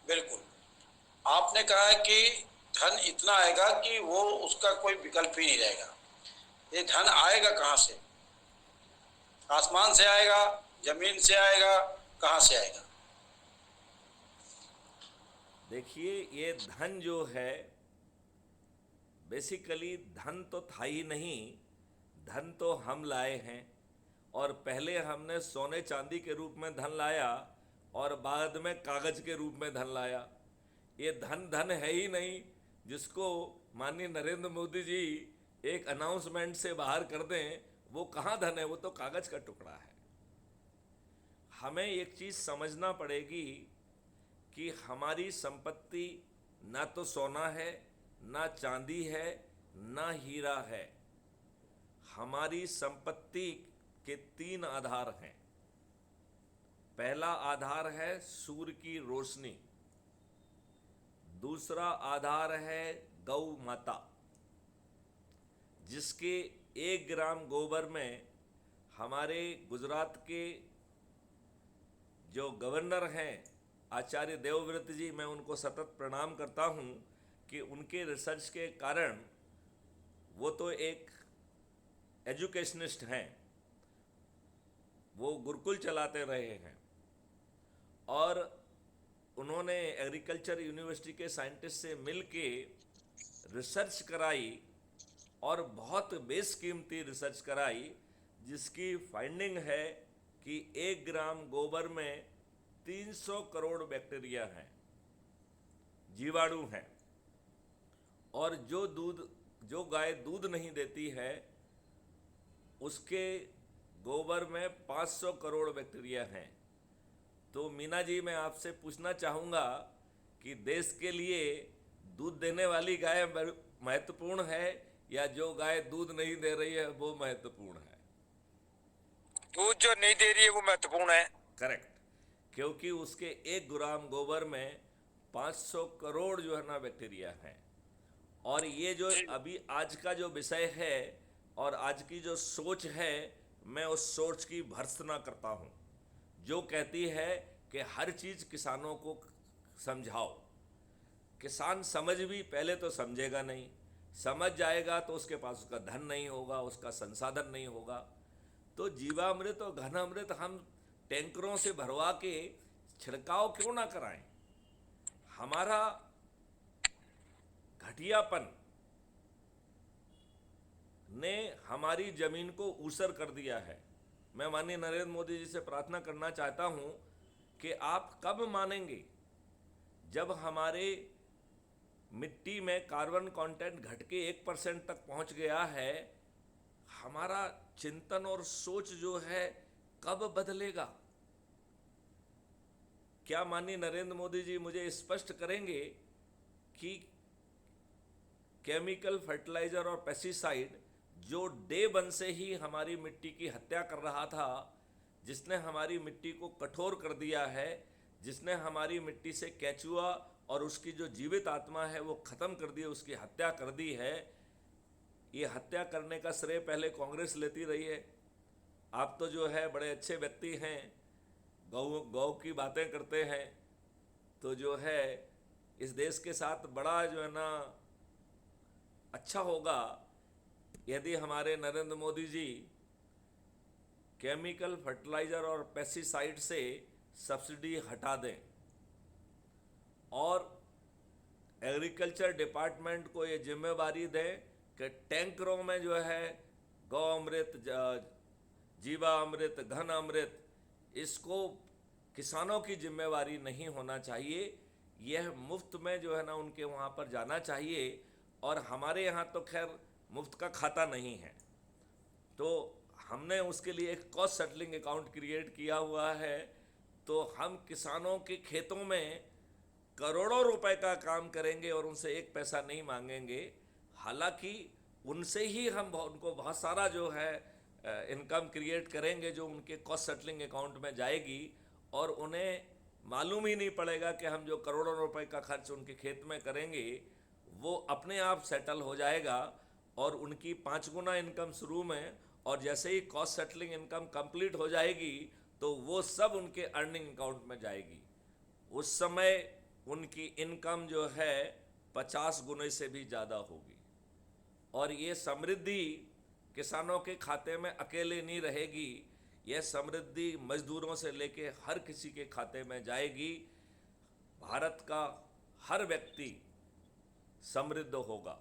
बिल्कुल। आपने कहा है कि धन इतना आएगा कि वो उसका कोई विकल्प ही नहीं रहेगा। ये धन आएगा कहाँ से? आसमान से आएगा, जमीन से आएगा, कहाँ से आएगा? देखिए, ये धन जो है, बेसिकली धन तो था ही नहीं। धन तो हम लाए हैं, और पहले हमने सोने चांदी के रूप में धन लाया, और बाद में कागज के रूप में धन लाया। ये धन धन है ही नहीं, जिसको माननीय नरेंद्र मोदी जी एक अनाउंसमेंट से बाहर कर दें। वो कहाँ धन है? वो तो कागज का टुकड़ा है। हमें एक चीज समझना पड़ेगी कि हमारी संपत्ति ना तो सोना है, ना चांदी है, ना हीरा है। हमारी संपत्ति के तीन आधार हैं। पहला आधार है सूर्य की रोशनी। दूसरा आधार है गौ माता, जिसके 1 ग्राम गोबर में हमारे गुजरात के जो गवर्नर हैं आचार्य देवव्रत जी, मैं उनको सतत प्रणाम करता हूं कि उनके रिसर्च के कारण, वो तो एक एजुकेशनिस्ट हैं, वो गुरुकुल चलाते रहे हैं, और उन्होंने एग्रीकल्चर यूनिवर्सिटी के साइंटिस्ट से मिल के रिसर्च कराई, और बहुत बेशकीमती रिसर्च कराई, जिसकी फाइंडिंग है कि 1 ग्राम गोबर में 300 करोड़ बैक्टीरिया हैं, जीवाणु हैं। और जो गाय दूध नहीं देती है, उसके गोबर में 500 करोड़ बैक्टीरिया हैं। तो मीना जी, मैं आपसे पूछना चाहूँगा कि देश के लिए दूध देने वाली गाय महत्वपूर्ण है, या जो गाय दूध नहीं दे रही है वो महत्वपूर्ण है? दूध जो नहीं दे रही है वो महत्वपूर्ण है। करेक्ट। क्योंकि उसके 1 ग्राम गोबर में 500 करोड़ जो है ना बैक्टीरिया हैं। और ये जो जी। अभी आज का जो विषय है, और आज की जो सोच है, मैं उस सोच की भर्त्सना करता हूँ, जो कहती है कि हर चीज़ किसानों को समझाओ। किसान समझ भी पहले तो समझेगा नहीं, समझ जाएगा तो उसके पास उसका धन नहीं होगा, उसका संसाधन नहीं होगा। तो जीवामृत और घनामृत हम टैंकरों से भरवा के छिड़काव क्यों ना कराएं? हमारा घटियापन ने हमारी जमीन को ऊसर कर दिया है। मैं माननीय नरेंद्र मोदी जी से प्रार्थना करना चाहता हूं कि आप कब मानेंगे जब हमारे मिट्टी में कार्बन कंटेंट घट के 1% तक पहुंच गया है। हमारा चिंतन और सोच जो है, कब बदलेगा? क्या माननीय नरेंद्र मोदी जी मुझे स्पष्ट करेंगे कि केमिकल फर्टिलाइजर और पेस्टिसाइड जो डे वन से ही हमारी मिट्टी की हत्या कर रहा था, जिसने हमारी मिट्टी को कठोर कर दिया है, जिसने हमारी मिट्टी से केचुआ और उसकी जो जीवित आत्मा है वो ख़त्म कर दी, उसकी हत्या कर दी है। ये हत्या करने का श्रेय पहले कांग्रेस लेती रही है। आप तो जो है बड़े अच्छे व्यक्ति हैं, गौ गौ की बातें करते हैं, तो जो है इस देश के साथ बड़ा जो है ना अच्छा होगा यदि हमारे नरेंद्र मोदी जी केमिकल फर्टिलाइज़र और पेस्टिसाइड से सब्सिडी हटा दें, और एग्रीकल्चर डिपार्टमेंट को ये जिम्मेवारी दें कि टैंकरों में जो है गौ अमृत, जीवा अमृत, घन अमृत, इसको किसानों की जिम्मेवारी नहीं होना चाहिए। यह मुफ्त में जो है ना उनके वहाँ पर जाना चाहिए। और हमारे यहाँ तो खैर मुफ्त का खाता नहीं है, तो हमने उसके लिए एक कॉस्ट सेटलिंग अकाउंट क्रिएट किया हुआ है। तो हम किसानों के खेतों में करोड़ों रुपए का काम करेंगे और उनसे एक पैसा नहीं मांगेंगे। हालांकि उनसे ही हम उनको बहुत सारा जो है इनकम क्रिएट करेंगे, जो उनके कॉस्ट सेटलिंग अकाउंट में जाएगी, और उन्हें मालूम ही नहीं पड़ेगा कि हम जो करोड़ों रुपए का खर्च उनके खेत में करेंगे वो अपने आप सेटल हो जाएगा। और उनकी 5 गुना इनकम शुरू में, और जैसे ही कॉस्ट सेटलिंग इनकम कंप्लीट हो जाएगी तो वो सब उनके अर्निंग अकाउंट में जाएगी। उस समय उनकी इनकम जो है 50 गुने से भी ज़्यादा होगी। और ये समृद्धि किसानों के खाते में अकेले नहीं रहेगी, यह समृद्धि मजदूरों से लेके हर किसी के खाते में जाएगी। भारत का हर व्यक्ति समृद्ध होगा।